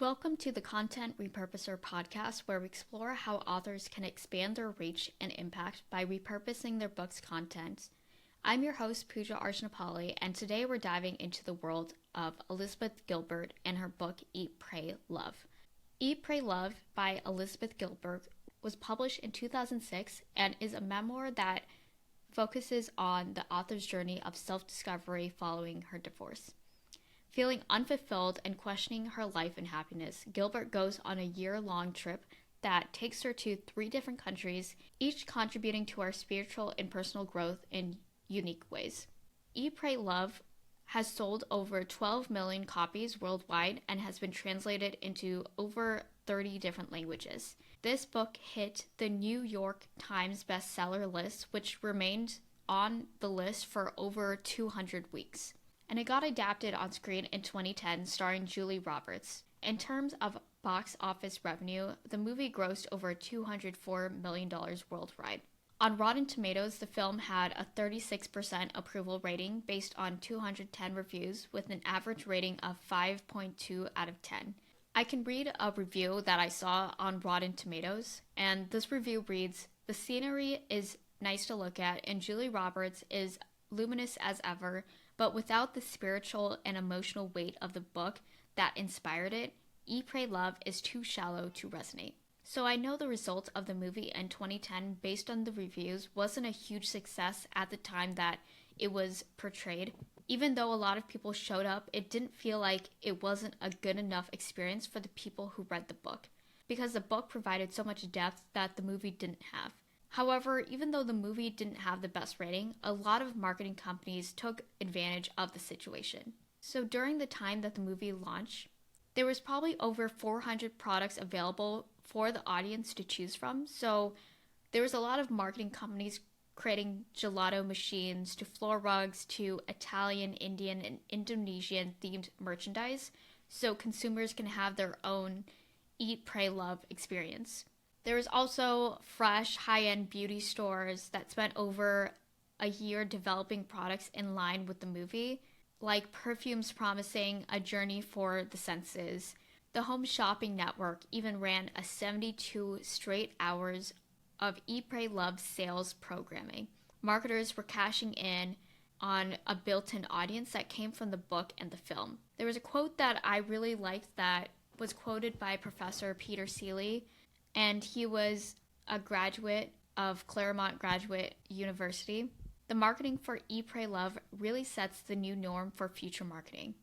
Welcome to the Content Repurposer podcast, where we explore how authors can expand their reach and impact by repurposing their book's content. I'm your host, Pooja Archanapalli, and today we're diving into the world of Elizabeth Gilbert and her book, Eat, Pray, Love. Eat, Pray, Love by Elizabeth Gilbert was published in 2006 and is a memoir that focuses on the author's journey of self-discovery following her divorce. Feeling unfulfilled and questioning her life and happiness, Gilbert goes on a year-long trip that takes her to 3 different countries, each contributing to our spiritual and personal growth in unique ways. Eat, Pray, Love has sold over 12 million copies worldwide and has been translated into over 30 different languages. This book hit the New York Times bestseller list, which remained on the list for over 200 weeks. And it got adapted on screen in 2010, starring Julie Roberts. In terms of box office revenue, the movie grossed over $204 million worldwide. On Rotten Tomatoes, the film had a 36% approval rating based on 210 reviews with an average rating of 5.2 out of 10. I can read a review that I saw on Rotten Tomatoes, and this review reads, "The scenery is nice to look at, and Julie Roberts is luminous as ever, but without the spiritual and emotional weight of the book that inspired it, Eat, Pray, Love is too shallow to resonate." So I know the result of the movie in 2010, based on the reviews, wasn't a huge success at the time that it was portrayed. Even though a lot of people showed up, it didn't feel like it wasn't a good enough experience for the people who read the book, because the book provided so much depth that the movie didn't have. However, even though the movie didn't have the best rating, a lot of marketing companies took advantage of the situation. So during the time that the movie launched, there was probably over 400 products available for the audience to choose from. So there was a lot of marketing companies creating gelato machines to floor rugs to Italian, Indian, and Indonesian themed merchandise, so consumers can have their own Eat, Pray, Love experience. There was also fresh, high-end beauty stores that spent over a year developing products in line with the movie, like perfumes promising a journey for the senses. The Home Shopping Network even ran a 72 straight hours of Eat, Pray, Love sales programming. Marketers were cashing in on a built-in audience that came from the book and the film. There was a quote that I really liked that was quoted by Professor Peter Seeley, and he was a graduate of Claremont Graduate University. "The marketing for Eat, Pray, Love really sets the new norm for future marketing.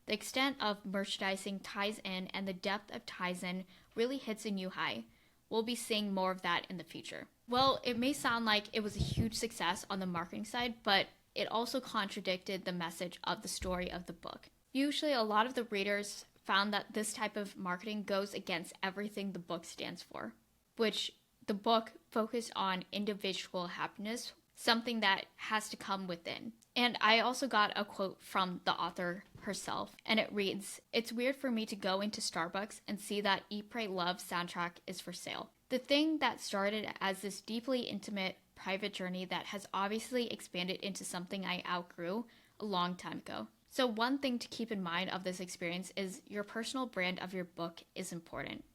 The extent of merchandising ties in and the depth of ties in really hits a new high. We'll be seeing more of that in the future." Well, it may sound like it was a huge success on the marketing side, but it also contradicted the message of the story of the book. Usually, a lot of the readers found that this type of marketing goes against everything the book stands for, which the book focused on individual happiness, something that has to come within. And I also got a quote from the author herself, and it reads, "It's weird for me to go into Starbucks and see that Eat, Pray, Love soundtrack is for sale. The thing that started as this deeply intimate, private journey that has obviously expanded into something I outgrew a long time ago." So one thing to keep in mind of this experience is your personal brand of your book is important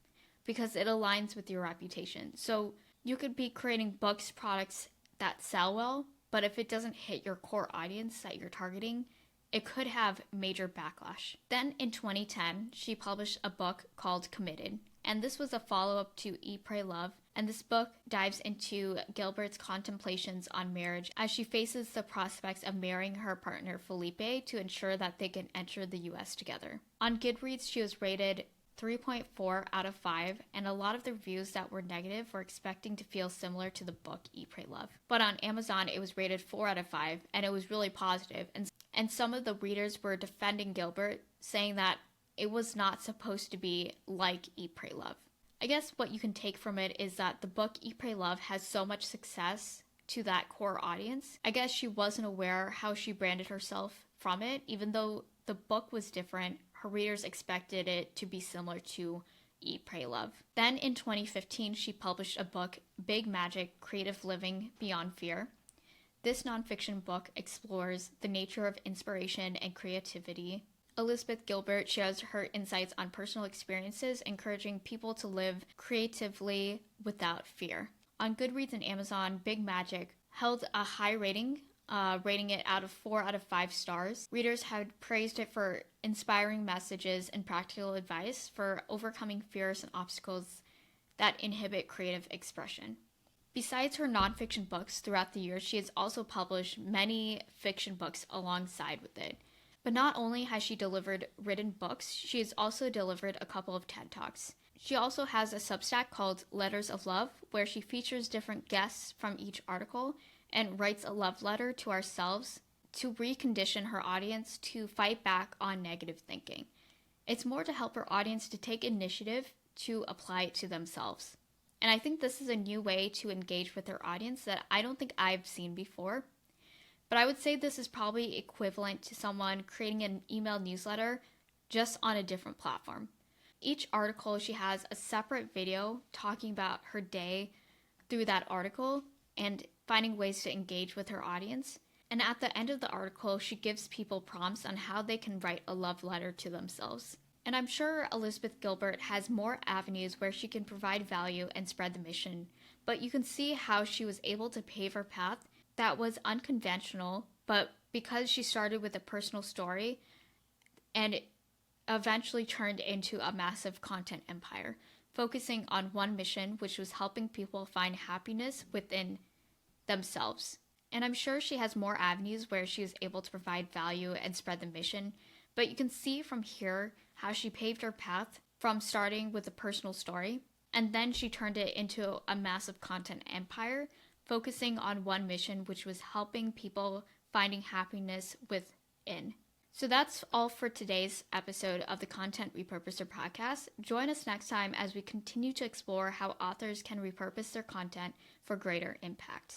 because it aligns with your reputation. So you could be creating books, products that sell well, but if it doesn't hit your core audience that you're targeting, it could have major backlash. Then in 2010, she published a book called Committed, and this was a follow-up to Eat, Pray, Love, and this book dives into Gilbert's contemplations on marriage as she faces the prospects of marrying her partner Felipe to ensure that they can enter the US together. On Goodreads, she was rated 3.4 out of 5, and a lot of the reviews that were negative were expecting to feel similar to the book Eat, Pray, Love. But on Amazon, it was rated 4 out of 5, and it was really positive. And some of the readers were defending Gilbert, saying that it was not supposed to be like Eat, Pray, Love. I guess what you can take from it is that the book Eat, Pray, Love has so much success to that core audience. I guess she wasn't aware how she branded herself from it. Even though the book was different, her readers expected it to be similar to Eat, Pray, Love. Then in 2015, she published a book, Big Magic: Creative Living Beyond Fear. This nonfiction book explores the nature of inspiration and creativity Elizabeth Gilbert shares her insights on personal experiences, encouraging people to live creatively without fear. On Goodreads and Amazon, Big Magic held a high rating, rating it out of 4 out of 5 stars. Readers had praised it for inspiring messages and practical advice for overcoming fears and obstacles that inhibit creative expression. Besides her nonfiction books throughout the years, she has also published many fiction books alongside with it. But not only has she delivered written books, she has also delivered a couple of TED Talks. She also has a Substack called Letters of Love, where she features different guests from each article and writes a love letter to ourselves to recondition her audience to fight back on negative thinking. It's more to help her audience to take initiative to apply it to themselves. And I think this is a new way to engage with her audience that I don't think I've seen before. But I would say this is probably equivalent to someone creating an email newsletter just on a different platform. Each article, she has a separate video talking about her day through that article and finding ways to engage with her audience. And at the end of the article, she gives people prompts on how they can write a love letter to themselves. And I'm sure Elizabeth Gilbert has more avenues where she can provide value and spread the mission, but you can see how she was able to pave her path that was unconventional, but because she started with a personal story and it eventually turned into a massive content empire, focusing on one mission, which was helping people find happiness within themselves. And I'm sure she has more avenues where she is able to provide value and spread the mission, but you can see from here how she paved her path from starting with a personal story, and then she turned it into a massive content empire, focusing on one mission, which was helping people finding happiness within. So that's all for today's episode of the Content Repurposer podcast. Join us next time as we continue to explore how authors can repurpose their content for greater impact.